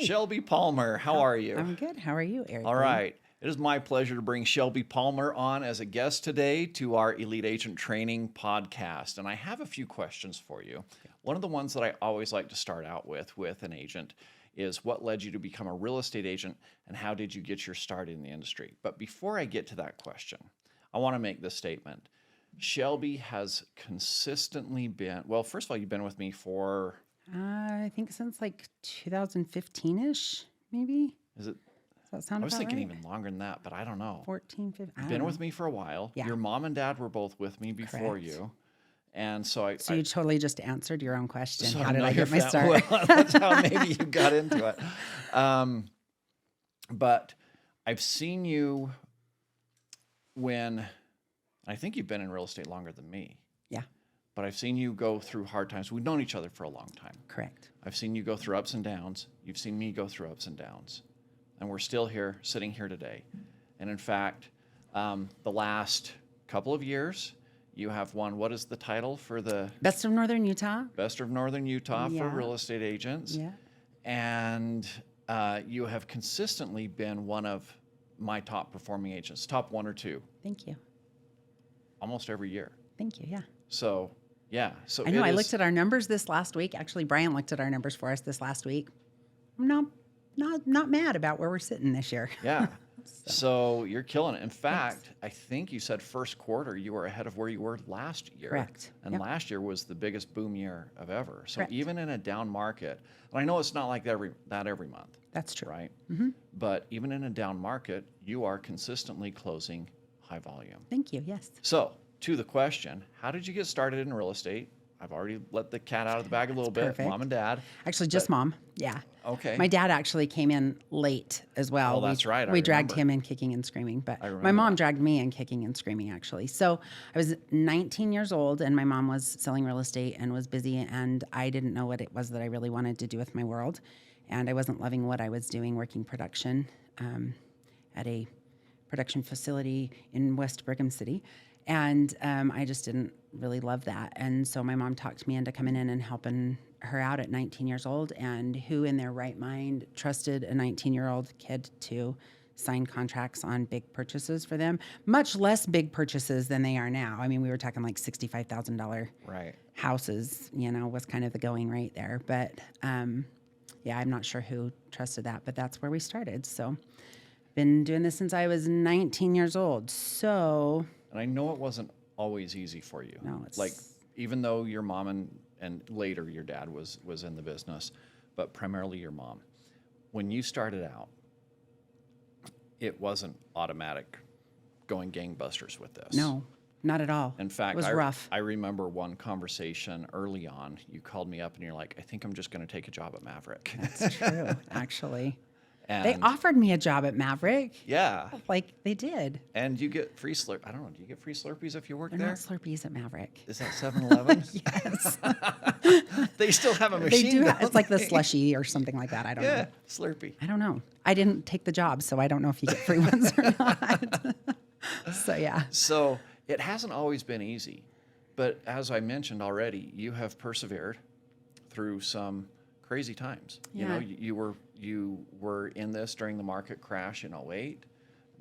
Shelby Palmer, how are you? I'm good. How are you, Eric? All right. It is my pleasure to bring Shelby Palmer on as a guest today to our Elite Agent Training podcast. And I have a few questions for you. One of the ones that I always like to start out with an agent is what led you to become a real estate agent and how did you get your start in the industry? But before I get to that question, I want to make this statement. Shelby has consistently been, well, first of all, you've been with me for... I think since like 2015-ish, maybe. Is it? Does that sound I was about thinking right? even longer than that, but I don't know. 14, 15. You've been with me for a while. Yeah. Your mom and dad were both with me before Correct. you. And so So you totally just answered your own question. so How did know I your get my fa- start? Well, that's how maybe you got into it. But I've seen you when, I think you've been in real estate longer than me, Yeah, but I've seen you go through hard times. We've known each other for a long time. correct. I've seen you go through ups and downs. You've seen me go through ups and downs. And we're still here, sitting here today. And in fact, the last couple of years, you have won, what is the title for the Best of Northern Utah. Best of Northern Utah for Yeah. real estate agents? Yeah. And you have consistently been one of my top performing agents, top one or two, Thank you. almost every year. Thank you. Yeah. So, yeah. So I know. I looked at our numbers this last week. Actually, Brian looked at our numbers for us this last week. I'm not mad about where we're sitting this year. Yeah. So you're killing it. In fact, I think you said first quarter you were ahead of where you were last year. Correct. And Yep. last year was the biggest boom year of ever. So Correct. even in a down market, and I know it's not like that every month, That's true. right? But even in a down market, you are consistently closing high volume. Thank you. Yes. So to the question, how did you get started in real estate? I've already let the cat out of the bag a little bit, perfect. mom and dad. Actually, just mom. Yeah. Okay. My dad actually came in late as well. Oh, that's right. I We dragged remember. him in kicking and screaming, but remember my mom that. dragged me in kicking and screaming, actually. So I was 19 years old, and my mom was selling real estate and was busy, and I didn't know what it was that I really wanted to do with my world. And I wasn't loving what I was doing, working production at a production facility in West Brigham City. And I just didn't really love that. And so my mom talked me into coming in and helping her out at 19 years old. And who in their right mind trusted a 19-year-old kid to sign contracts on big purchases for them? Much less big purchases than they are now. I mean, we were talking like $65,000 Right. houses, was kind of the going rate there. But yeah, I'm not sure who trusted that, but that's where we started. So been doing this since I was 19 years old. So... And I know it wasn't always easy for you. No, it's- like even though your mom and later your dad was in the business, but primarily your mom. When you started out, it wasn't automatic going gangbusters with this. No, not at all. In fact, it was rough. I remember one conversation early on. You called me up and you're like, I think I'm just going to take a job at Maverick. That's true, actually. And They offered me a job at Maverick. yeah. Like they did. And you get free Slurp. I don't know. Do you get free Slurpees if you work They're there? not Slurpees at Maverick. Is that 7-Eleven? Yes. They still have a They machine. do. don't It's like the they? slushy or something like that. I don't Yeah, know. Slurpee. I don't know. I didn't take the job, so I don't know if you get free ones or not. So yeah. So it hasn't always been easy, but as I mentioned already, you have persevered through some crazy times. You know, Yeah. you were in this during the market crash in '08,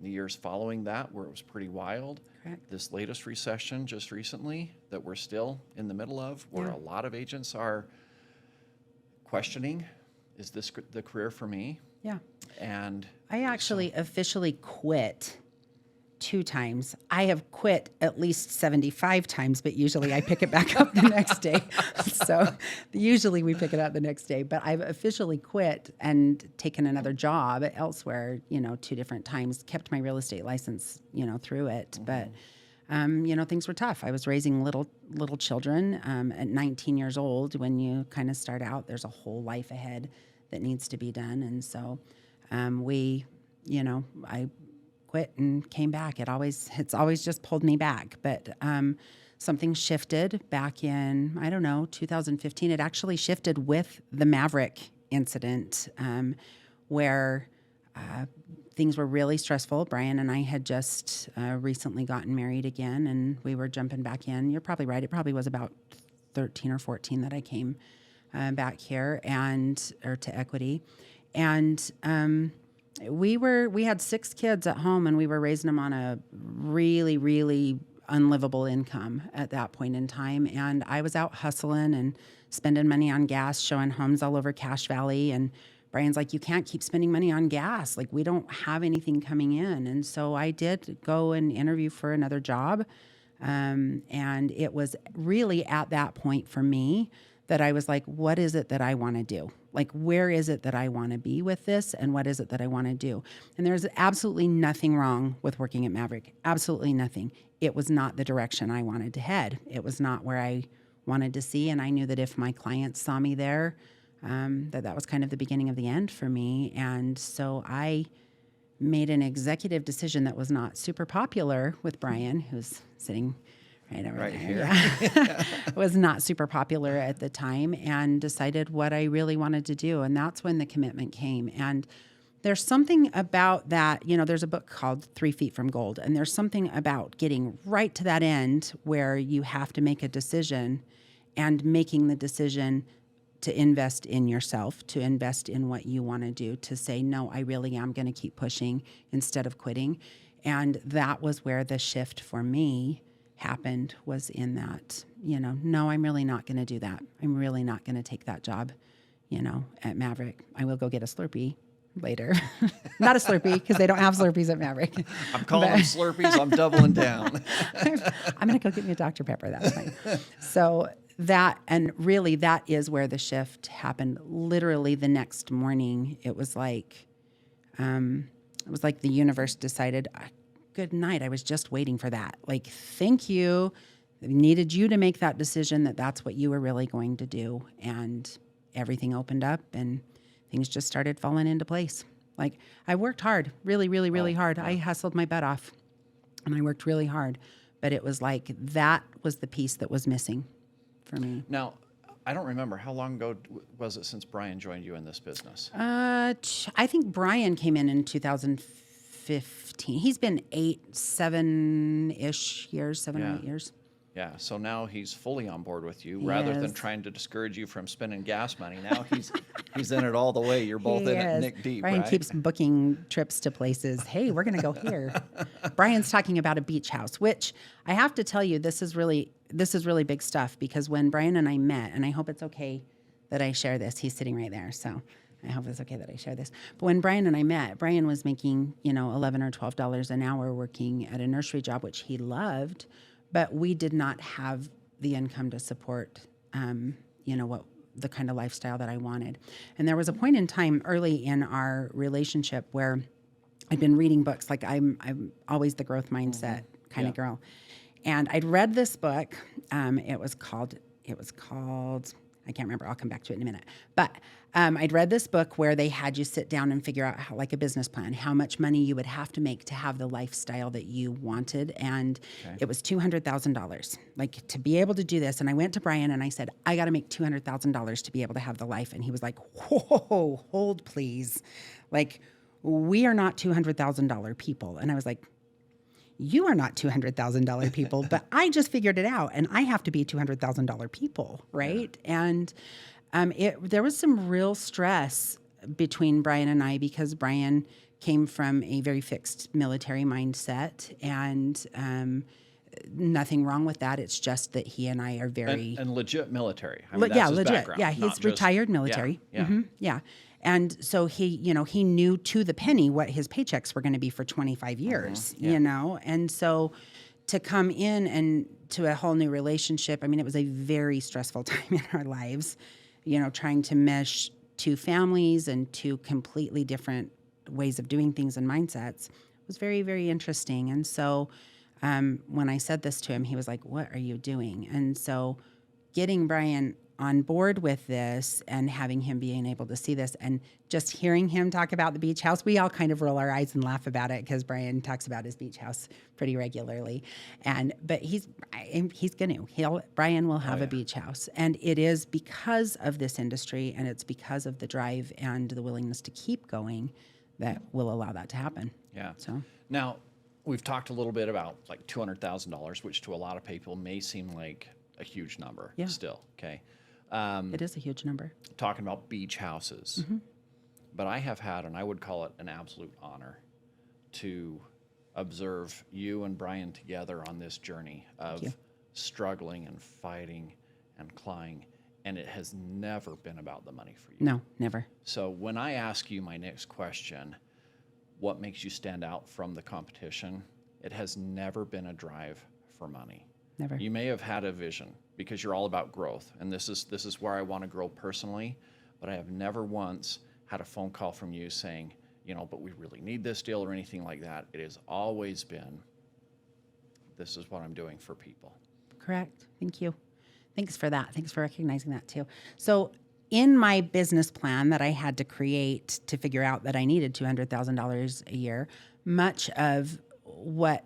the years following that where it was pretty wild. Correct. This latest recession just recently that we're still in the middle of, where Yeah. a lot of agents are questioning, is this the career for me? Yeah. And I actually officially quit 2 times. I have quit at least 75 times, but usually I pick it back up the next day. So usually we pick it up the next day, but I've officially quit and taken another job elsewhere, 2 different times, kept my real estate license, through it. But, things were tough. I was raising little children at 19 years old. When you kind of start out, there's a whole life ahead that needs to be done. And so I quit and came back. It's always just pulled me back. But something shifted back in, 2015. It actually shifted with the Maverick incident, where things were really stressful. Brian and I had just recently gotten married again, and we were jumping back in. You're probably right. It probably was about 13 or 14 that I came back here or to Equity. And we had 6 kids at home, and we were raising them on a really, really unlivable income at that point in time. And I was out hustling and spending money on gas, showing homes all over Cache Valley. And Brian's like, you can't keep spending money on gas. Like, we don't have anything coming in. And so I did go and interview for another job. And it was really at that point for me that I was like, what is it that I want to do? Like, where is it that I want to be with this? And what is it that I want to do? And there's absolutely nothing wrong with working at Maverick. Absolutely nothing. It was not the direction I wanted to head. It was not where I wanted to see. And I knew that if my clients saw me there, that was kind of the beginning of the end for me. And so I made an executive decision that was not super popular with Brian, who's sitting right over Right there. here. Yeah. Was not super popular at the time, and decided what I really wanted to do. And that's when the commitment came. And there's something about that, there's a book called 3 Feet from Gold, and there's something about getting right to that end where you have to make a decision, and making the decision to invest in yourself, to invest in what you want to do, to say, no, I really am going to keep pushing instead of quitting. And that was where the shift for me happened, was in that, no, I'm really not going to do that. I'm really not going to take that job, at Maverick. I will go get a Slurpee later. Not a Slurpee, because they don't have Slurpees at Maverick. I'm calling them Slurpees. I'm doubling down. I'm going to go get me a Dr. Pepper. That's fine. So that is where the shift happened. Literally the next morning, it was like the universe decided, good night. I was just waiting for that. Like, thank you. I needed you to make that decision that that's what you were really going to do. And everything opened up, and things just started falling into place. Like, I worked hard, really, really, really hard. I hustled my butt off, and I worked really hard. But it was like, that was the piece that was missing for me. Now, I don't remember, how long ago was it since Brian joined you in this business? I think Brian came in 2015. He's been 7-ish years, 7 or 8 years. Yeah, so now he's fully on board with you, rather than trying to discourage you from spending gas money. Now he's in it all the way. You're both in it neck deep, Brian right? keeps booking trips to places. Hey, we're going to go here. Brian's talking about a beach house, which I have to tell you, this is really big stuff, because when Brian and I met, and I hope it's okay that I share this, he's sitting right there, so I hope it's okay that I share this. But when Brian and I met, Brian was making, $11 or $12 an hour working at a nursery job, which he loved, but we did not have the income to support, what the kind of lifestyle that I wanted. And there was a point in time early in our relationship where I'd been reading books. Like, I'm always the growth mindset kind of girl. And I'd read this book. It was called, I can't remember. I'll come back to it in a minute. But I'd read this book where they had you sit down and figure out like a business plan, how much money you would have to make to have the lifestyle that you wanted. And it was $200,000, like, to be able to do this. And I went to Brian and I said, I got to make $200,000 to be able to have the life. And he was like, whoa, hold please. Like, we are not $200,000 people. And I was like, you are not $200,000 people, but I just figured it out, and I have to be $200,000 people, right? Yeah. And there was some real stress between Brian and I, because Brian came from a very fixed military mindset, and nothing wrong with that. It's just that he and I are very and legit military. I mean, that's his legit. background, Yeah, he's retired military. Yeah. Mm-hmm, yeah. And so he knew to the penny what his paychecks were going to be for 25 years, and so to come in and to a whole new relationship, I mean, it was a very stressful time in our lives, trying to mesh two families and two completely different ways of doing things and mindsets was very, very interesting. And so when I said this to him, he was like, what are you doing? And so getting Brian on board with this and having him being able to see this and just hearing him talk about the beach house, we all kind of roll our eyes and laugh about it, because Brian talks about his beach house pretty regularly. But Brian will have a beach house, and it is because of this industry, and it's because of the drive and the willingness to keep going that will allow that to happen. Yeah. So now we've talked a little bit about like $200,000, which to a lot of people may seem like a huge number. Still. Okay. It is a huge number. Talking about beach houses. but I have had, and I would call it an absolute honor to observe you and Brian together on this journey of struggling and fighting and clawing, and it has never been about the money for you. No, never. So when I ask you my next question, what makes you stand out from the competition? It has never been a drive for money. Never. You may have had a vision because you're all about growth, and this is where I want to grow personally, but I have never once had a phone call from you saying, but we really need this deal or anything like that. It has always been, this is what I'm doing for people. Correct. Thank you. Thanks for that. Thanks for recognizing that too. So in my business plan that I had to create to figure out that I needed $200,000 a year, much of what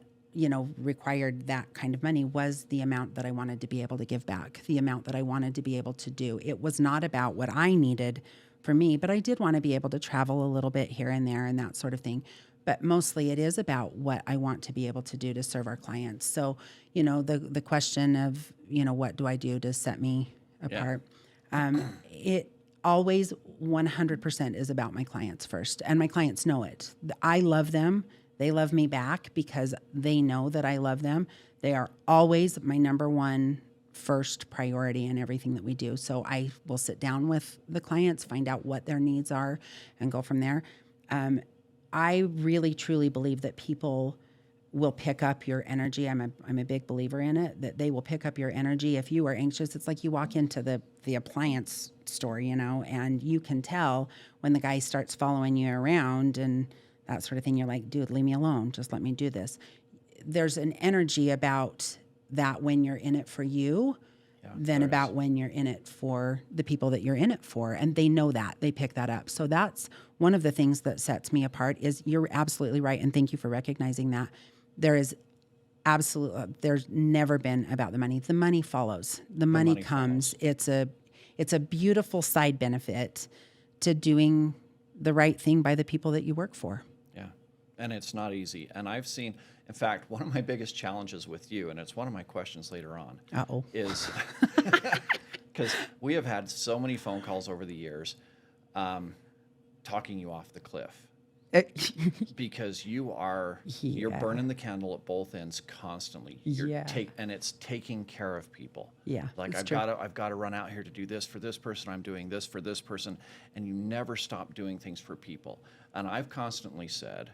required that kind of money was the amount that I wanted to be able to give back, the amount that I wanted to be able to do. It was not about what I needed for me, but I did want to be able to travel a little bit here and there and that sort of thing. But mostly it is about what I want to be able to do to serve our clients. So, the question of, what do I do to set me apart? It always 100% is about my clients first. And my clients know it. I love them. They love me back because they know that I love them. They are always my number one first priority in everything that we do. So I will sit down with the clients, find out what their needs are, and go from there. I really, truly believe that people will pick up your energy. I'm a big believer in it, that they will pick up your energy. If you are anxious, it's like you walk into the appliance store, and you can tell when the guy starts following you around and that sort of thing. You're like, dude, leave me alone. Just let me do this. There's an energy about that when you're in it for you than about when you're in it for the people that you're in it for. And they know that. They pick that up. So that's one of the things that sets me apart. Is you're absolutely right. And thank you for recognizing that. There's never been about the money. The money follows. The money comes. Follows. It's a beautiful side benefit to doing the right thing by the people that you work for. Yeah. And it's not easy. And I've seen, in fact, one of my biggest challenges with you, and it's one of my questions later on, is because we have had so many phone calls over the years talking you off the cliff. Because you're burning the candle at both ends constantly. And it's taking care of people. Yeah, like I've got to run out here to do this for this person. I'm doing this for this person, and you never stop doing things for people. And I've constantly said,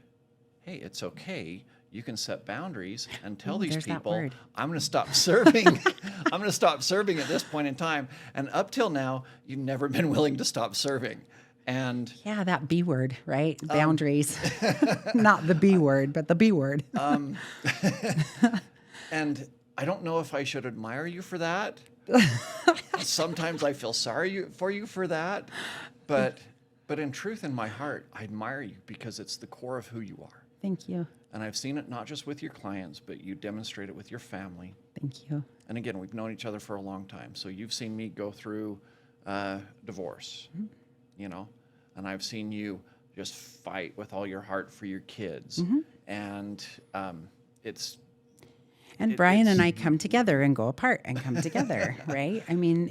"Hey, it's okay. You can set boundaries and tell these people, I'm going to stop serving. I'm going to stop serving at this point in time." And up till now, you've never been willing to stop serving. And that B word, right? Boundaries. Not the B word, but the B word. And I don't know if I should admire you for that. Sometimes I feel sorry for you for that. But in truth, in my heart, I admire you because it's the core of who you are. Thank you. And I've seen it not just with your clients, but you demonstrate it with your family. Thank you. And again, we've known each other for a long time. So you've seen me go through divorce, and I've seen you just fight with all your heart for your kids. And Brian and I come together and go apart and come together, right? I mean,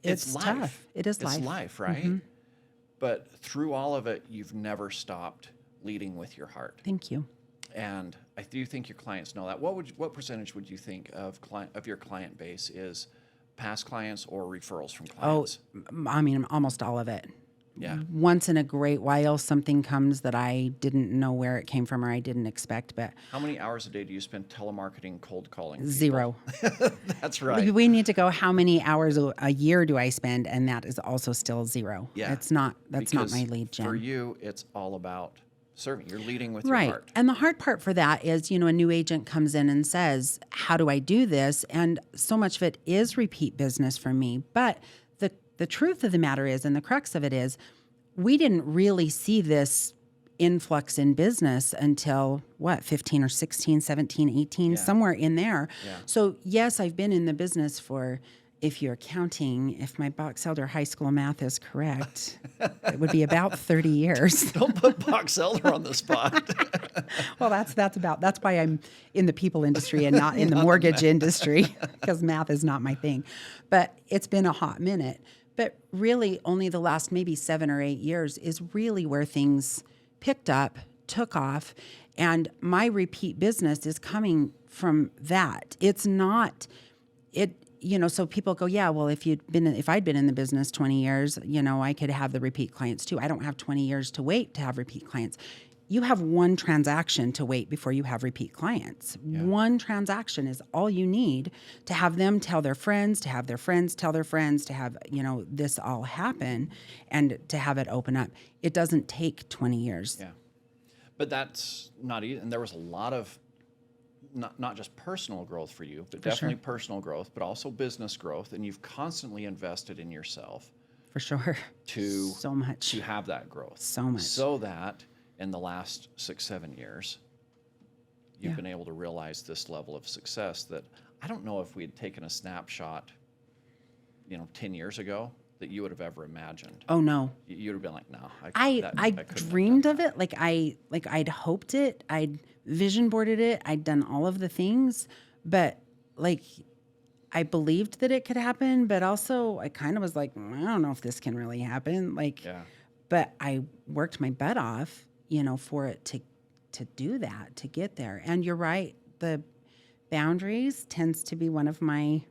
it's life. Tough. It is life. It's life, right? But through all of it, you've never stopped leading with your heart. Thank you. And I do think your clients know that. What percentage would you think of your client base is past clients or referrals from clients? I mean, almost all of it. Yeah. Once in a great while, something comes that I didn't know where it came from or I didn't expect. But how many hours a day do you spend telemarketing, cold calling? 0. That's right. We need to go, how many hours a year do I spend? And that is also still 0. Yeah. That's not my lead gen. For you, it's all about serving. You're leading with your right. heart. And the hard part for that is, a new agent comes in and says, how do I do this? And so much of it is repeat business for me. But the truth of the matter is, and the crux of it is, we didn't really see this influx in business until 15 or 16, 17, 18, somewhere in there. Yeah. So yes, I've been in the business for, if you're counting, if my Box Elder high school math is correct, it would be about 30 years. Don't put Box Elder on the spot. Well, that's why I'm in the people industry and not in the mortgage industry, because math is not my thing. But it's been a hot minute. But really, only the last maybe 7 or 8 years is really where things picked up, took off, and my repeat business is coming from that. It's not it. So people go, yeah, well, if I'd been in the business 20 years, I could have the repeat clients too. I don't have 20 years to wait to have repeat clients. You have one transaction to wait before you have repeat clients. Yeah. One transaction is all you need to have them tell their friends, to have their friends tell their friends, to have, this all happen and to have it open up. It doesn't take 20 years. Yeah. But that's not easy. And there was a lot of not just personal growth for you, but definitely personal growth, but also business growth. And you've constantly invested in yourself. For sure. So much. To have that growth. So much. So that in the last 6-7 years, you've been able to realize this level of success that I don't know if we had taken a snapshot, 10 years ago that you would have ever imagined. Oh no. You'd have been like, no. I dreamed of it. I'd hoped it. I'd vision boarded it. I'd done all of the things, but I believed that it could happen, but also I kind of was like, I don't know if this can really happen. But I worked my butt off, for it to do that, to get there. And you're right. The boundaries tends to be one of my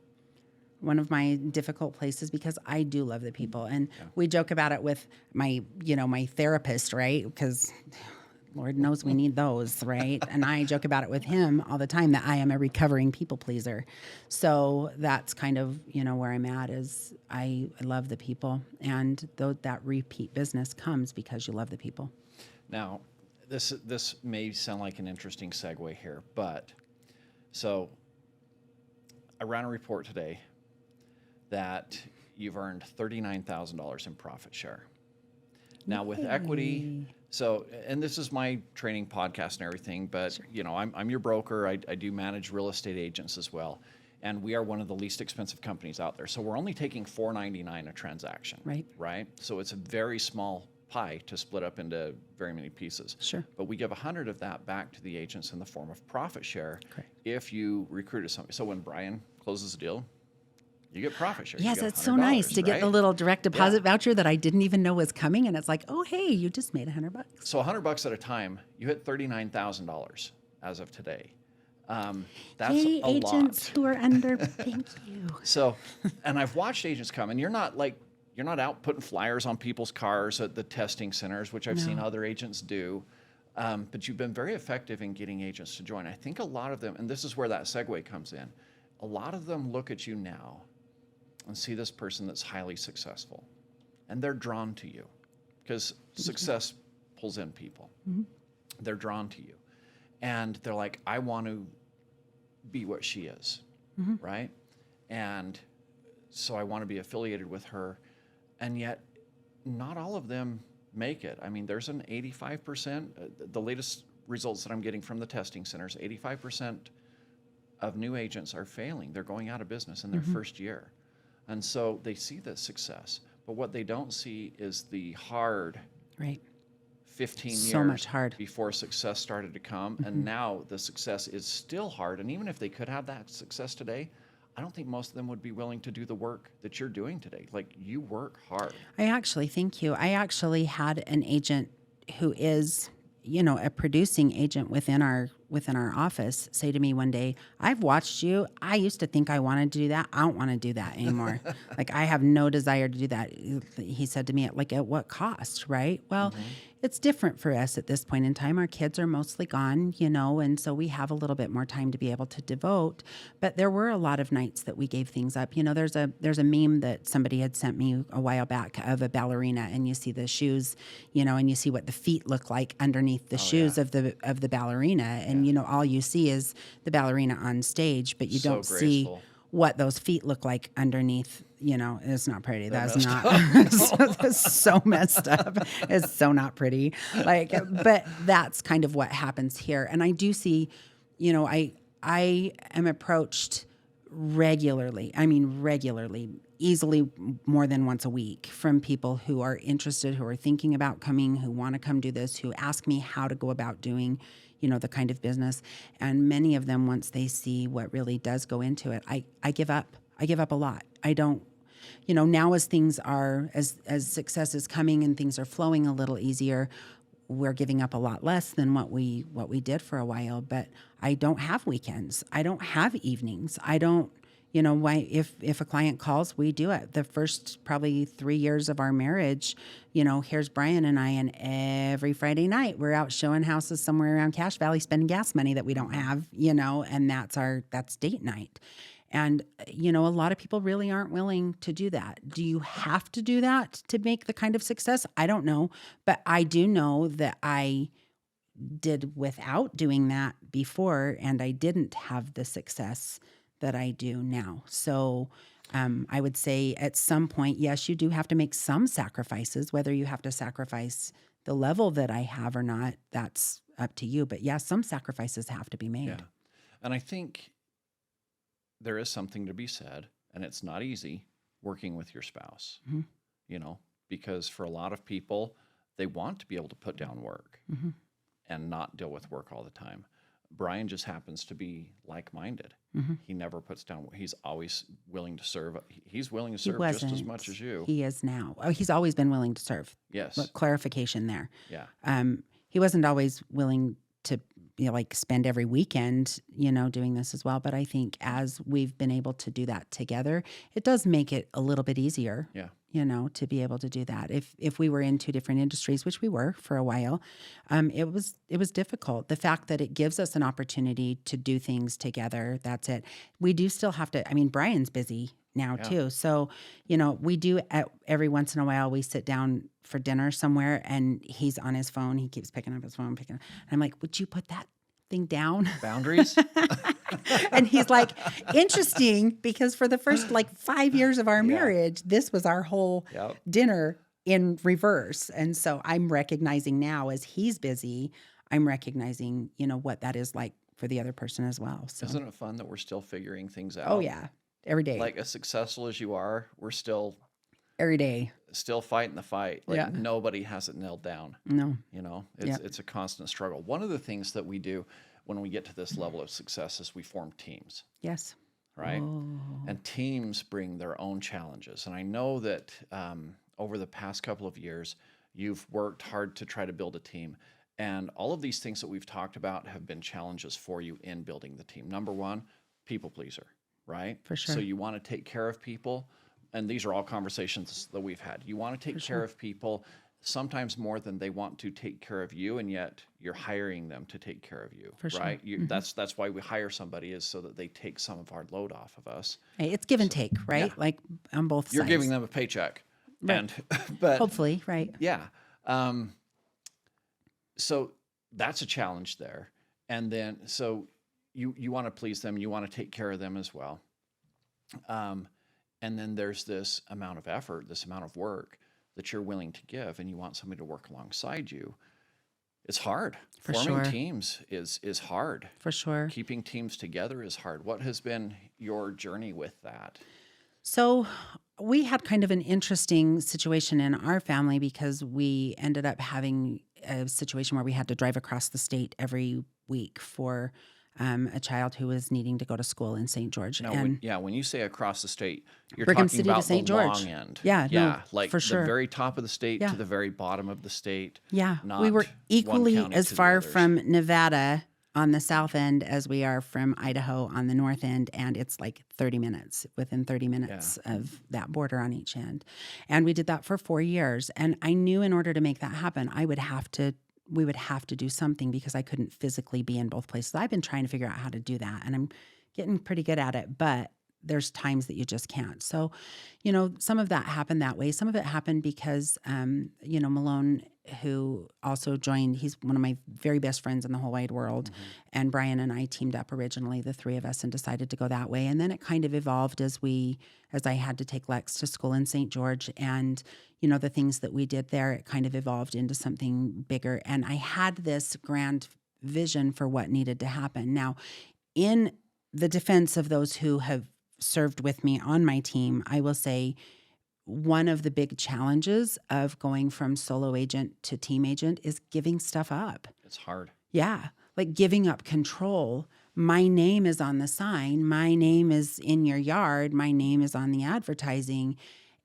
difficult places because I do love the people. And we joke about it with my therapist, right? Because Lord knows we need those, right? And I joke about it with him all the time that I am a recovering people pleaser. So that's kind of, where I'm at is I love the people. And that repeat business comes because you love the people. Now, this may sound like an interesting segue here, but so I ran a report today that you've earned $39,000 in profit share. Now with equity, and this is my training podcast and everything, but I'm your broker. I do manage real estate agents as well. And we are one of the least expensive companies out there. So we're only taking $4.99 a transaction. Right. So it's a very small pie to split up into very many pieces. Sure. But we give 100 of that back to the agents in the form of profit share. If you recruited somebody. So when Brian closes a deal, you get profit share. Yes, it's so nice to get the little direct deposit voucher that I didn't even know was coming. And it's like, oh, hey, you just made $100. So $100 at a time, you hit $39,000 as of today. That's hey, a agents lot. Who are under, thank you. So, and I've watched agents come, and you're not out putting flyers on people's cars at the testing centers, which I've seen other agents do. But you've been very effective in getting agents to join. I think a lot of them, and this is where that segue comes in, a lot of them look at you now and see this person that's highly successful, and they're drawn to you because success pulls in people. Mm-hmm. They're drawn to you, and they're like, I want to be what she is, right? And so I want to be affiliated with her, and yet not all of them make it. I mean, there's an 85%, the latest results that I'm getting from the testing centers, 85% of new agents are failing. They're going out of business in their first year. And so they see the success, but what they don't see is the hard 15 years so much hard before success started to come. And now the success is still hard. And even if they could have that success today, I don't think most of them would be willing to do the work that you're doing today. Like, you work hard. Thank you. I actually had an agent who is, a producing agent within our office say to me one day, I've watched you. I used to think I wanted to do that. I don't want to do that anymore. I have no desire to do that. He said to me, at what cost, right? Well, it's different for us at this point in time. Our kids are mostly gone, and so we have a little bit more time to be able to devote. But there were a lot of nights that we gave things up. There's a meme that somebody had sent me a while back of a ballerina, and you see the shoes, and you see what the feet look like underneath the shoes of the ballerina, and all you see is the ballerina on stage, but you don't see what those feet look like underneath. It's not pretty. That's not it's so messed up. It's so not pretty. But that's kind of what happens here. And I do see, I am approached regularly. I mean, regularly, easily more than once a week from people who are interested, who are thinking about coming, who want to come do this, who ask me how to go about doing, the kind of business. And many of them, once they see what really does go into it, I give up. I give up a lot. I don't, now as things are, as success is coming and things are flowing a little easier, we're giving up a lot less than what we did for a while. But I don't have weekends. I don't have evenings. I don't, why, if a client calls, we do it. The first probably 3 years of our marriage, here's Brian and I, and every Friday night we're out showing houses somewhere around Cache Valley, spending gas money that we don't have, and that's date night. And, a lot of people really aren't willing to do that. Do you have to do that to make the kind of success? I don't know. But I do know that I did without doing that before, and I didn't have the success that I do now. So I would say at some point, yes, you do have to make some sacrifices. Whether you have to sacrifice the level that I have or not, that's up to you. But yeah, some sacrifices have to be made. Yeah. And I think there is something to be said, and it's not easy working with your spouse, because for a lot of people, they want to be able to put down work and not deal with work all the time. Brian just happens to be like-minded. He never puts down. He's always willing to serve. He's willing to serve just as much as you. He is now. Oh, he's always been willing to serve. Yes. But clarification there. Yeah. He wasn't always willing to spend every weekend, doing this as well. But I think as we've been able to do that together, it does make it a little bit easier. Yeah. To be able to do that. If we were in two different industries, which we were for a while, it was difficult. The fact that it gives us an opportunity to do things together, that's it. We do still have to, Brian's busy now too. So, we do every once in a while, we sit down for dinner somewhere and he's on his phone. He keeps picking up his phone, and I'm like, would you put that thing down? Boundaries? And he's like, interesting, because for the first 5 years of our marriage, this was our whole dinner in reverse. And so I'm recognizing now as he's busy, I'm recognizing, what that is like for the other person as well. So isn't it fun that we're still figuring things out? Oh yeah. Every day. Like as successful as you are, we're still every day still fighting the fight. Nobody has it nailed down. No. It's a constant struggle. One of the things that we do when we get to this level of success is we form teams. Yes. Right? Oh. And teams bring their own challenges. And I know that over the past couple of years, you've worked hard to try to build a team. And all of these things that we've talked about have been challenges for you in building the team. Number one, people pleaser, right? For sure. So you want to take care of people. And these are all conversations that we've had. You want to take care of people sometimes more than they want to take care of you, and yet you're hiring them to take care of you, right? That's why we hire somebody, is so that they take some of our load off of us. Hey, it's give and take, right? Yeah. Like on both sides. You're giving them a paycheck. Right. But hopefully, right. Yeah. So that's a challenge there. And then, so you want to please them, you want to take care of them as well. And then there's this amount of effort, this amount of work that you're willing to give, and you want somebody to work alongside you. It's hard. Forming teams is hard. For sure. Keeping teams together is hard. What has been your journey with that? So we had kind of an interesting situation in our family because we ended up having a situation where we had to drive across the state every week for a child who was needing to go to school in St. George. Now, when you say across the state, you're Brigham talking City about to St. the George. long end. Yeah, no, like for sure. The very top of the state to the very bottom of the state. Yeah, not we were equally one county as to far the others. from Nevada on the south end as we are from Idaho on the north end, and it's like 30 minutes, within 30 minutes of that border on each end. And we did that for 4 years, and I knew in order to make that happen, we would have to do something because I couldn't physically be in both places. I've been trying to figure out how to do that, and I'm getting pretty good at it, but there's times that you just can't. So, some of that happened that way. Some of it happened because, Malone, who also joined, he's one of my very best friends in the whole wide world. Mm-hmm. And Brian and I teamed up originally, the three of us, and decided to go that way. And then it kind of evolved as I had to take Lex to school in St. George. And, the things that we did there, it kind of evolved into something bigger. And I had this grand vision for what needed to happen. Now, in the defense of those who have served with me on my team, I will say one of the big challenges of going from solo agent to team agent is giving stuff up. It's hard. Yeah, like giving up control my name is on the sign, my name is in your yard, my name is on the advertising,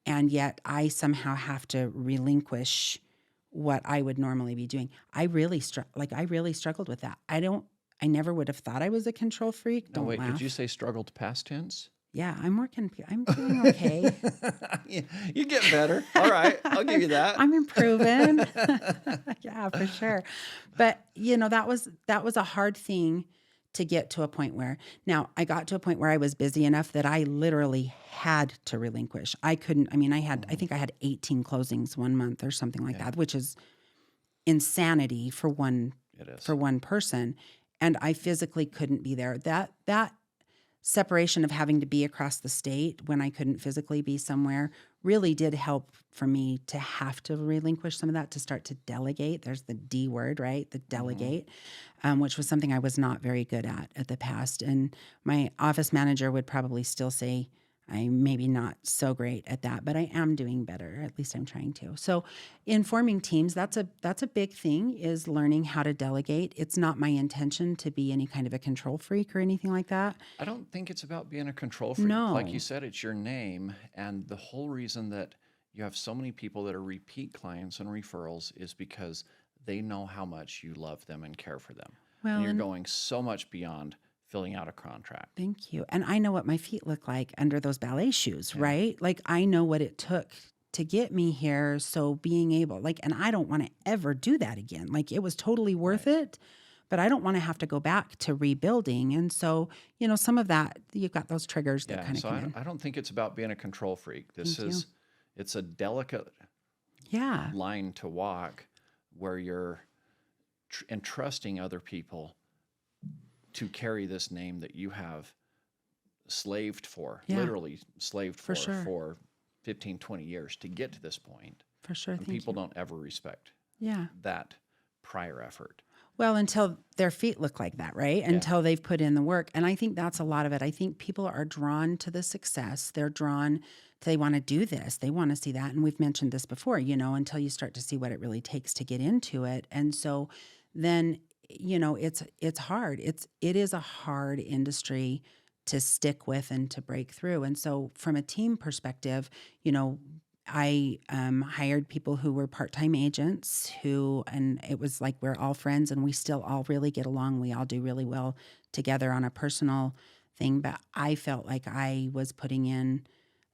and yet I somehow have to relinquish what I would normally be doing. I really struggled with that. I never would have thought I was a control freak. No, Don't wait, did laugh. you say struggled past tense? Yeah, I'm doing okay. Yeah, you get better. All right, I'll give you that. I'm improving. Yeah, for sure. But that was a hard thing to get to a point where now I got to a point where I was busy enough that I literally had to relinquish. I couldn't, I mean, I think I had 18 closings one month or something like that, which is insanity for It is. one person. And I physically couldn't be there. That separation of having to be across the state when I couldn't physically be somewhere really did help for me to have to relinquish some of that, to start to delegate. There's the D word, right? The delegate, which was something I was not very good at the past. And my office manager would probably still say I'm maybe not so great at that, but I am doing better. At least I'm trying to. So in forming teams, that's a big thing, is learning how to delegate. It's not my intention to be any kind of a control freak or anything like that. I don't think it's about being a control freak. No. Like you said, it's your name. And the whole reason that you have so many people that are repeat clients and referrals is because they know how much you love them and care for them. Well, and you're and going so much beyond filling out a contract. thank you. And I know what my feet look like under those ballet shoes, right? Like I know what it took to get me here. So being able, like, and I don't want to ever do that again. Like it was totally worth it, but I don't want to have to go back to rebuilding. And so, some of that, you've got those triggers that kind of so come in. I don't think it's about being a control freak. It's a delicate Yeah. line to walk where you're entrusting other people to carry this name that you have slaved for, Yeah. literally slaved For sure. for 15, 20 years to get to this point. For sure. And Thank people you. don't ever respect Yeah. that prior effort. Well, until their feet look like that, right? Until they've put in the work. And I think that's a lot of it. I think people are drawn to the success. They're drawn they want to do this. They want to see that. And we've mentioned this before, until you start to see what it really takes to get into it. And so then, it's hard. It is a hard industry to stick with and to break through. And so from a team perspective, I hired people who were part-time agents and it was like we're all friends and we still all really get along. We all do really well together on a personal thing. But I felt like I was putting in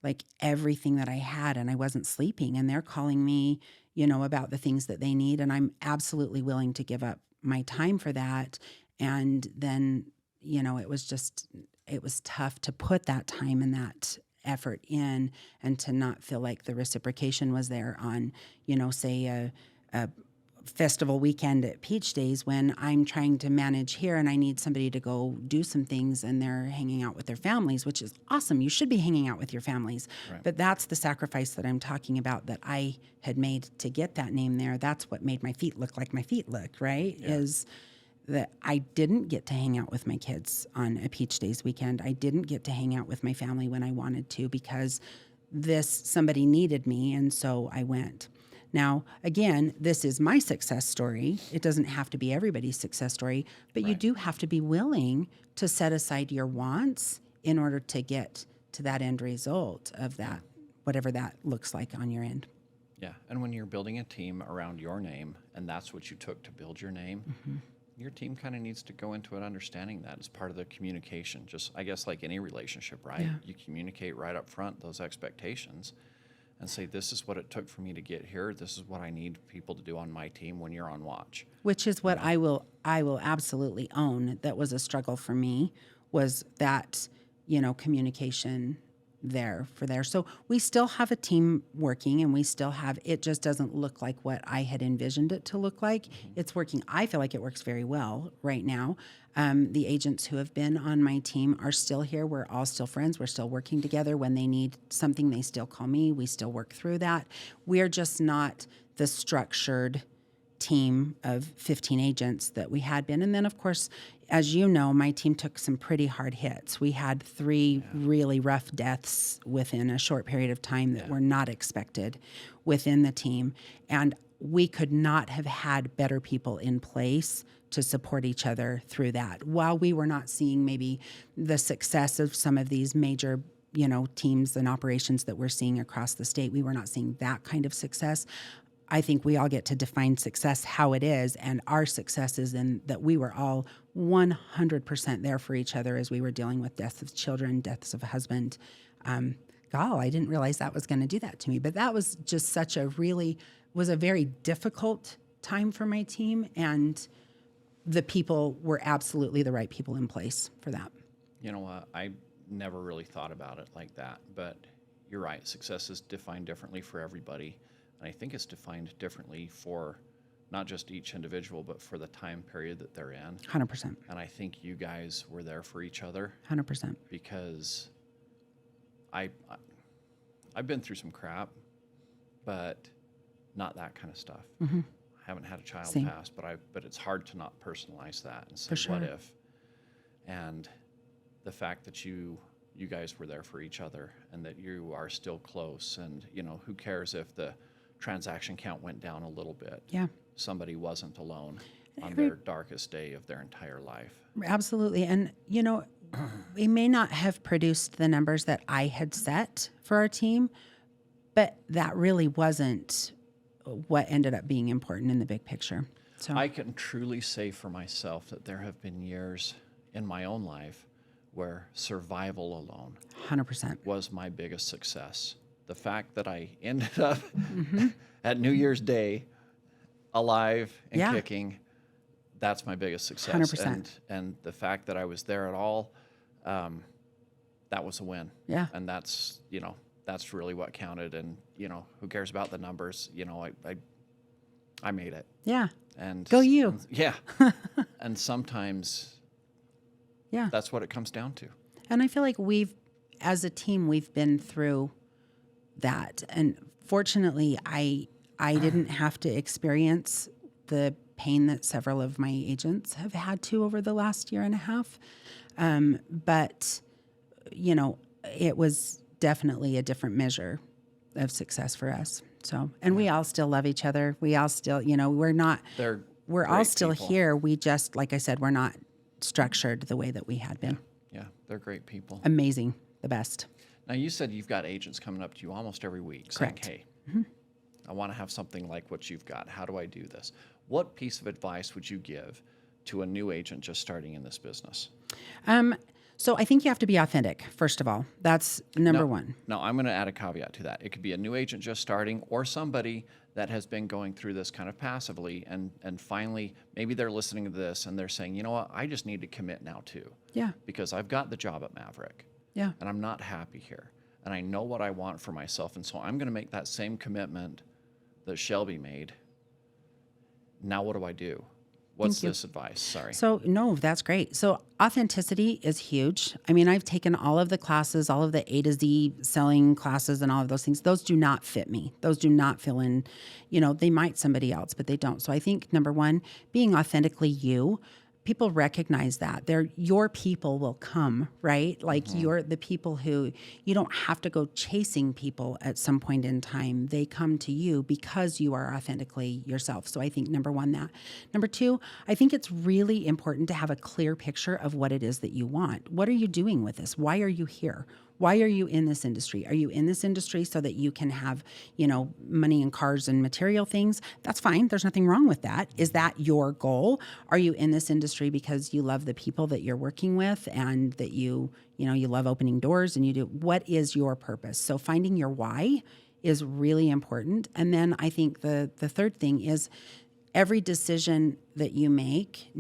like everything that I had and I wasn't sleeping. And they're calling me, about the things that they need. And I'm absolutely willing to give up my time for that. And then, it was tough to put that time and that effort in and to not feel like the reciprocation was there on, say a festival weekend at Peach Days when I'm trying to manage here and I need somebody to go do some things and they're hanging out with their families, which is awesome. You should be hanging out with your families. Right. But that's the sacrifice that I'm talking about that I had made to get that name there. That's what made my feet look like my feet look, right? Yeah. Is that I didn't get to hang out with my kids on a Peach Days weekend. I didn't get to hang out with my family when I wanted to because somebody needed me, and so I went. Now, again, this is my success story. It doesn't have to be everybody's success story, but you do have to be willing to set aside your wants in order to get to that end result of that, whatever that looks like on your end. Yeah. And when you're building a team around your name and that's what you took to build your name, your team kind of needs to go into it understanding that as part of the communication. Just, I guess, like any relationship, right? Yeah. You communicate right up front those expectations and say, this is what it took for me to get here. This is what I need people to do on my team when you're on watch. Which is what I will absolutely own. That was a struggle for me, was that, communication there. So we still have a team working and we still have, it just doesn't look like what I had envisioned it to look like. It's working. I feel like it works very well right now. The agents who have been on my team are still here. We're all still friends. We're still working together. When they need something, they still call me. We still work through that. We're just not the structured team of 15 agents that we had been. And then, of course, as you know, my team took some pretty hard hits. We had 3 really rough deaths within a short period of time that were not expected within the team. And we could not have had better people in place to support each other through that. While we were not seeing maybe the success of some of these major, teams and operations that we're seeing across the state, we were not seeing that kind of success. I think we all get to define success how it is, and our success is in that we were all 100% there for each other as we were dealing with deaths of children, deaths of a husband. I didn't realize that was going to do that to me, but that was just was a very difficult time for my team, and the people were absolutely the right people in place for that. You know what? I never really thought about it like that, but you're right. Success is defined differently for everybody. And I think it's defined differently for not just each individual, but for the time period that they're in. 100%. And I think you guys were there for each other. 100%. Because I've been through some crap, but not that kind of stuff. Mm-hmm. I haven't had a child Same. pass, but it's hard to not personalize that and say, For sure. what if? And the fact that you guys were there for each other and that you are still close, and who cares if the transaction count went down a little bit. Yeah. Somebody wasn't alone on their darkest day of their entire life. Absolutely. And, we may not have produced the numbers that I had set for our team, but that really wasn't what ended up being important in the big picture. So I can truly say for myself that there have been years in my own life where survival alone 100%. was my biggest success. The fact that I ended up at New Year's Day alive and kicking, that's my biggest success. 100%. And the fact that I was there at all, that was a win. Yeah. And that's really what counted. And, who cares about the numbers? I made it. Yeah. And go you. Yeah. And sometimes that's what it comes down to. And I feel like as a team, we've been through that. And fortunately, I didn't have to experience the pain that several of my agents have had to over the last year and a half. But, it was definitely a different measure of success for us. So, and we all still love each other. We all still, we're all still people. here. We just, like I said, we're not structured the way that we had been. Yeah, they're great people. Amazing. The best. Now, you said you've got agents coming up to you almost every week Correct. saying, hey, I want to have something like what you've got. How do I do this? What piece of advice would you give to a new agent just starting in this business? So I think you have to be authentic, first of all. That's number one. No, I'm going to add a caveat to that. It could be a new agent just starting or somebody that has been going through this kind of passively and finally maybe they're listening to this and they're saying, you know what, I just need to commit now too. Yeah. Because I've got the job at Maverick. Yeah. And I'm not happy here. And I know what I want for myself. And so I'm going to make that same commitment that Shelby made. Now what do I do? What's this advice? Sorry. So, no, that's great. So authenticity is huge. I mean, I've taken all of the classes, all of the A to Z selling classes and all of those things. Those do not fit me. Those do not fill in, they might somebody else, but they don't. So I think number one, being authentically you. People recognize that your people will come, right? Like you're the people who you don't have to go chasing people at some point in time. They come to you because you are authentically yourself. So I think number one, that. Number two, I think it's really important to have a clear picture of what it is that you want. What are you doing with this? Why are you here? Why are you in this industry? Are you in this industry so that you can have, money and cars and material things? That's fine. There's nothing wrong with that. Is that your goal? Are you in this industry because you love the people that you're working with and that you love opening doors and what is your purpose? So finding your why is really important. And then I think the third thing is every decision that you make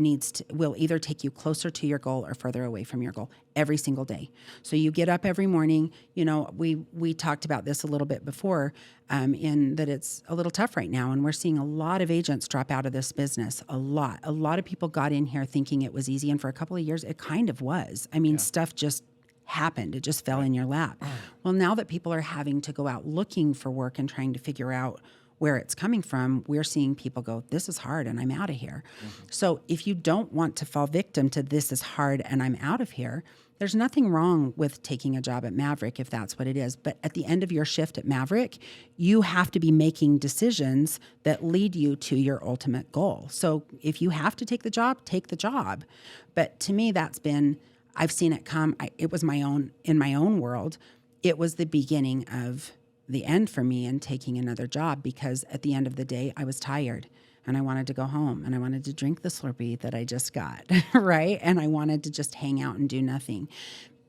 will either take you closer to your goal or further away from your goal every single day. So you get up every morning, we talked about this a little bit before, in that it's a little tough right now. And we're seeing a lot of agents drop out of this business, a lot of people got in here thinking it was easy. And for a couple of years, it kind of was. I mean, stuff just happened. It just fell in your lap. Well, now that people are having to go out looking for work and trying to figure out where it's coming from, we're seeing people go, this is hard and I'm out of here. So if you don't want to fall victim to this is hard and I'm out of here, There's nothing wrong with taking a job at Maverick if that's what it is. But at the end of your shift at Maverick, you have to be making decisions that lead you to your ultimate goal. So if you have to take the job, take the job. But to me, I've seen it come. It was in my own world, it was the beginning of the end for me in taking another job, because at the end of the day, I was tired. And I wanted to go home, and I wanted to drink the Slurpee that I just got, right? And I wanted to just hang out and do nothing.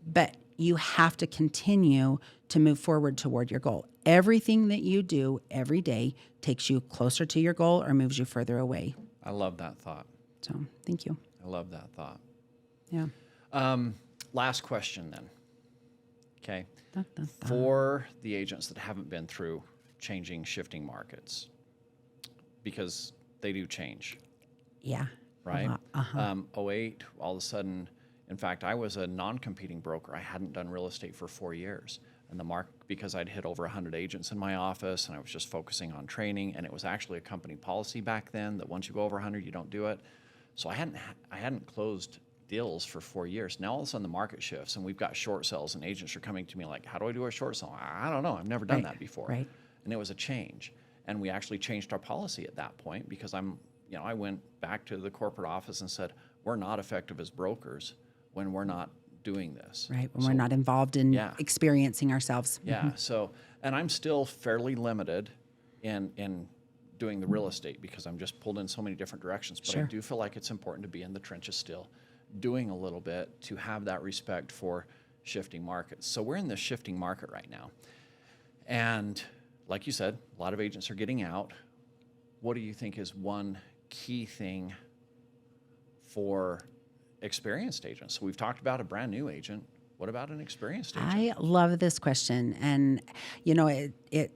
But you have to continue to move forward toward your goal. Everything that you do every day takes you closer to your goal or moves you further away. I love that thought. So thank you. I love that thought. Yeah. Last question then. Okay. Dun, dun, dun. For the agents that haven't been through changing, shifting markets, because they do change, Yeah. right? Uh-huh. 08, all of a sudden, in fact, I was a non-competing broker. I hadn't done real estate for 4 years. And because I'd hit over 100 agents in my office, and I was just focusing on training, and it was actually a company policy back then that once you go over 100, you don't do it. So I hadn't closed deals for 4 years. Now all of a sudden the market shifts, and we've got short sales, and agents are coming to me like, how do I do a short sale? I don't know. I've never done that before. Right. And it was a change. And we actually changed our policy at that point, because I went back to the corporate office and said, we're not effective as brokers when we're not doing this. Right. When we're not involved in experiencing ourselves. Yeah. So, and I'm still fairly limited in doing the real estate, because I'm just pulled in so many different directions. But I do feel like it's important to be in the trenches still, doing a little bit, to have that respect for shifting markets. So we're in this shifting market right now. And like you said, a lot of agents are getting out. What do you think is one key thing for experienced agents? So we've talked about a brand new agent. What about an experienced agent? I love this question. And, it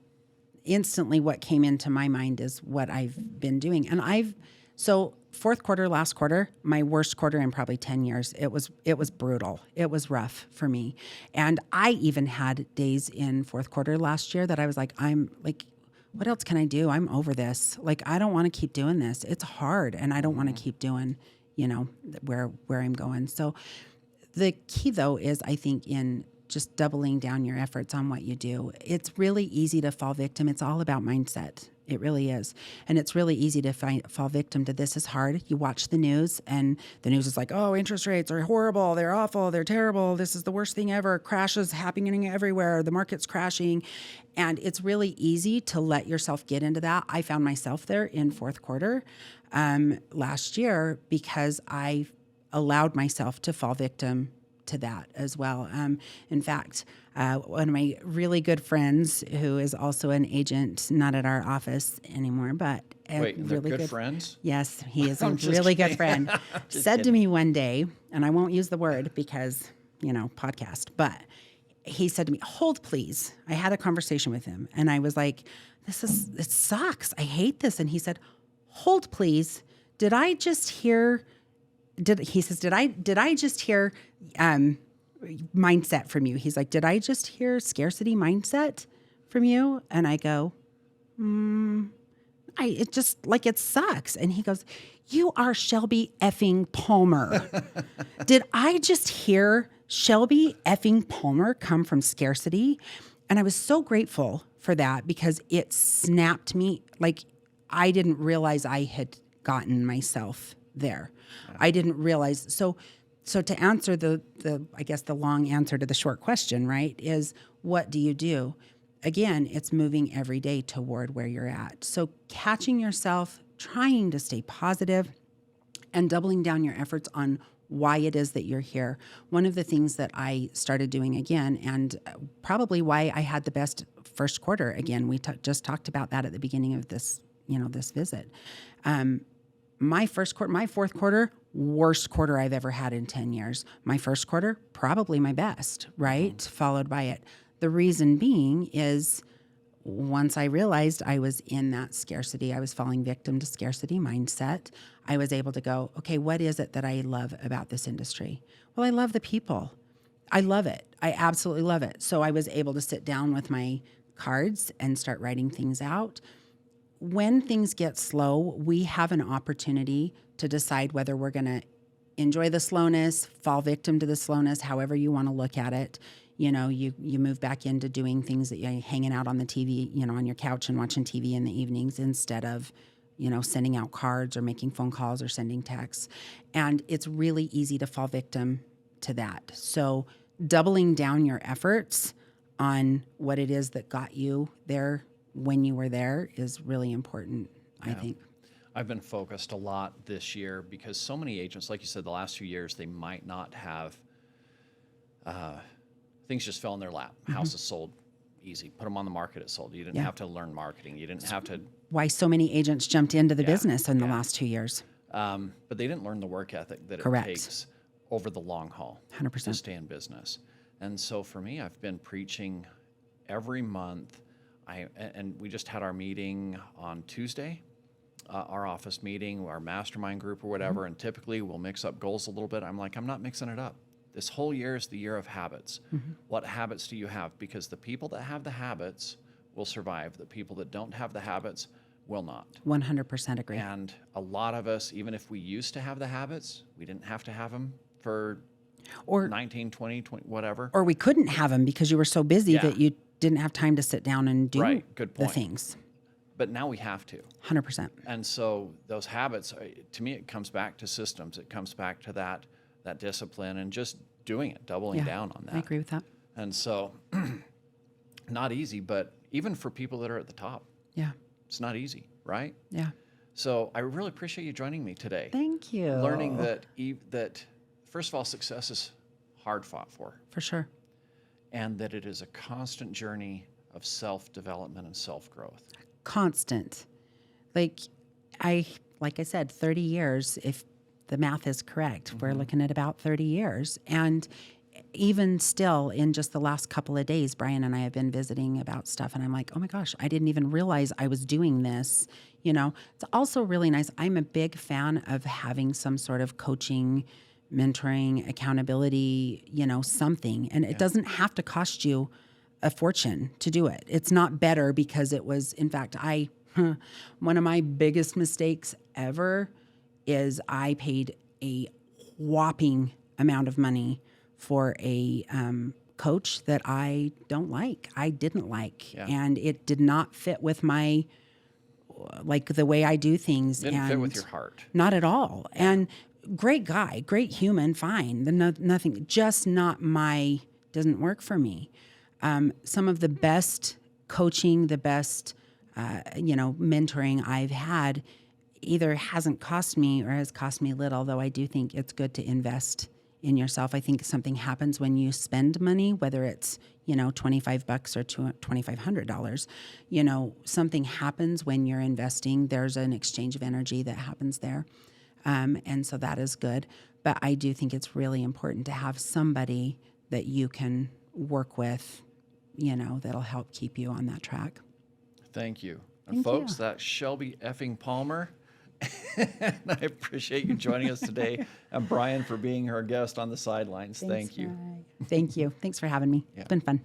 instantly what came into my mind is what I've been doing. And so fourth quarter, last quarter, my worst quarter in probably 10 years. It was brutal. It was rough for me. And I even had days in fourth quarter last year that I was like, what else can I do? I'm over this. Like, I don't want to keep doing this. It's hard, and I don't want to keep doing, where I'm going. So the key though is, I think, in just doubling down your efforts on what you do. It's really easy to fall victim. It's all about mindset. It really is. And it's really easy to fall victim to this is hard. You watch the news, and the news is like, oh, interest rates are horrible. They're awful. They're terrible. This is the worst thing ever. Crashes happening everywhere. The market's crashing. And it's really easy to let yourself get into that. I found myself there in fourth quarter last year, because I allowed myself to fall victim to that as well. In fact, one of my really good friends, who is also an agent, not at our office anymore, but Wait, they're really good friends? Yes, he is a I'm just really kidding. good friend. Said to me one day, and I won't use the word because, podcast, but he said to me, hold please. I had a conversation with him, and I was like, it sucks. I hate this. And he said, hold please. Did I just hear mindset from you? He's like, did I just hear scarcity mindset from you? And I go, it just like, it sucks. And he goes, you are Shelby effing Palmer. Did I just hear Shelby effing Palmer come from scarcity? And I was so grateful for that, because it snapped me. Like, I didn't realize I had gotten myself there. Yeah. I didn't realize. So to answer the I guess the long answer to the short question, right, is what do you do? Again, it's moving every day toward where you're at. So catching yourself, trying to stay positive, and doubling down your efforts on why it is that you're here. One of the things that I started doing again, and probably why I had the best first quarter, again, we just talked about that at the beginning of this, this visit. My fourth quarter, worst quarter I've ever had in 10 years. My first quarter, probably my best, right? Followed by it. The reason being is, once I realized I was in that scarcity, I was falling victim to scarcity mindset, I was able to go, okay, what is it that I love about this industry? Well, I love the people. I love it. I absolutely love it. So I was able to sit down with my cards and start writing things out. When things get slow, we have an opportunity to decide whether we're going to enjoy the slowness, fall victim to the slowness, however you want to look at it. You know, you move back into doing things that you're hanging out on the TV, you know, on your couch and watching TV in the evenings instead of, you know, sending out cards or making phone calls or sending texts. And it's really easy to fall victim to that. So doubling down your efforts on what it is that got you there when you were there is really important, I think. I've been focused a lot this year because so many agents, like you said, the last few years, they might not have, things just fell in their lap. House is sold easy. Put them on the market, it sold. You didn't have to learn marketing. You didn't have to. Why so many agents jumped into the business in the last 2 years. But they didn't learn the work ethic that Correct. it takes over the long haul 100%. to stay in business. And so for me, I've been preaching every month. And we just had our meeting on Tuesday, our office meeting, our mastermind group or whatever. And typically we'll mix up goals a little bit. I'm like, I'm not mixing it up. This whole year is the year of habits. What habits do you have? Because the people that have the habits will survive. The people that don't have the habits will not. 100% agree. And a lot of us, even if we used to have the habits, we didn't have to have them for Or 19, 20, whatever. or we couldn't have them because you were so busy Yeah. that you didn't have time to sit down and do Right. Good the point. things. But now we have to. 100%. And so those habits, to me, it comes back to systems. It comes back to that discipline and just doing it, doubling down on that. I agree with that. And so not easy, but even for people that are at the top, Yeah. it's not easy, right? Yeah. So I really appreciate you joining me today. Thank you. Learning that first of all, success is hard fought for, For sure. and that it is a constant journey of self-development and self-growth. Constant. Like I said, 30 years, if the math is correct, we're looking at about 30 years. And even still, in just the last couple of days, Brian and I have been visiting about stuff, and I'm like, oh my gosh, I didn't even realize I was doing this. You know, it's also really nice. I'm a big fan of having some sort of coaching, mentoring, accountability, you know, something. And it doesn't have to cost you a fortune to do it. It's not better because it was, in fact, one of my biggest mistakes ever is I paid a whopping amount of money for a coach that I didn't like. Yeah. And it did not fit with my, like the way I do things. Didn't fit with your heart. Not at all. And great guy, great human, fine. Nothing, just not doesn't work for me. Some of the best coaching, the best, mentoring I've had either hasn't cost me or has cost me little, though I do think it's good to invest in yourself. I think something happens when you spend money, whether it's, $25 or $2,500, something happens when you're investing. There's an exchange of energy that happens there. And so that is good. But I do think it's really important to have somebody that you can work with, that'll help keep you on that track. Thank you. And Thank folks, you. that's Shelby effing Palmer. And I appreciate you joining us today, and Brian for being our guest on the sidelines. Thank you. Thank you. Thanks for having me. Yeah. It's been fun.